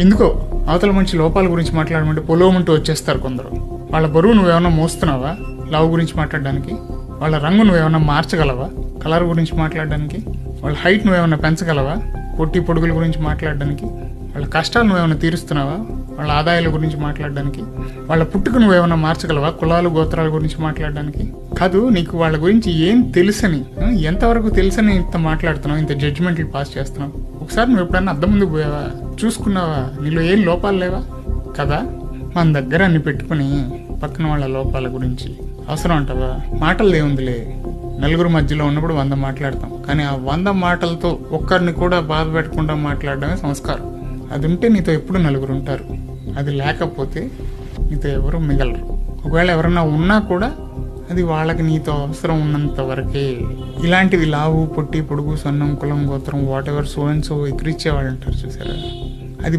ఎందుకో అవతల మనిషి లోపాల గురించి మాట్లాడమంటే పొలోమంటూ వచ్చేస్తారు కొందరు. వాళ్ళ బరువు నువ్వేమన్నా మోస్తున్నావా లవ్ గురించి మాట్లాడడానికి? వాళ్ళ రంగు నువ్వేమన్నా మార్చగలవా కలర్ గురించి మాట్లాడడానికి? వాళ్ళ హైట్ నువ్వేమన్నా పెంచగలవా పొట్టి పొడుగుల గురించి మాట్లాడడానికి? వాళ్ళ కష్టాలు నువ్వేమన్నా తీరుస్తున్నావా వాళ్ళ ఆదాయాల గురించి మాట్లాడడానికి? వాళ్ళ పుట్టుకు నువ్వేమన్నా మార్చగలవా కులాలు గోత్రాల గురించి మాట్లాడడానికి? కాదు, నీకు వాళ్ళ గురించి ఏం తెలుసని, ఎంతవరకు తెలుసని ఇంత మాట్లాడుతున్నావు, ఇంత జడ్జిమెంట్లు పాస్ చేస్తున్నావు? ఒకసారి నువ్వు ఎప్పుడన్నా అద్దం ముందుకు పోయావా? చూసుకున్నావా? నీలో ఏం లోపాలు లేవా కదా? మన దగ్గర అన్ని పెట్టుకుని పక్కన వాళ్ళ లోపాల గురించి అవసరం అంటావా? మాటలు ఏముందిలే, నలుగురు మధ్యలో ఉన్నప్పుడు 100 మాట్లాడతాం, కానీ ఆ 100 మాటలతో ఒక్కరిని కూడా బాధ పెట్టకుండా మాట్లాడడమే సంస్కారం. అది ఉంటే నీతో ఎప్పుడు నలుగురు ఉంటారు, అది లేకపోతే నీతో ఎవరు మిగలరు. ఒకవేళ ఎవరన్నా ఉన్నా కూడా అది వాళ్ళకి నీతో అవసరం ఉన్నంత వరకే. ఇలాంటివి లావు పొట్టి పొడుగు సన్నం కులం గోత్రం whatever so and so ఎక్కిరిచ్చేవాళ్ళు అంటారు చూసారా, అది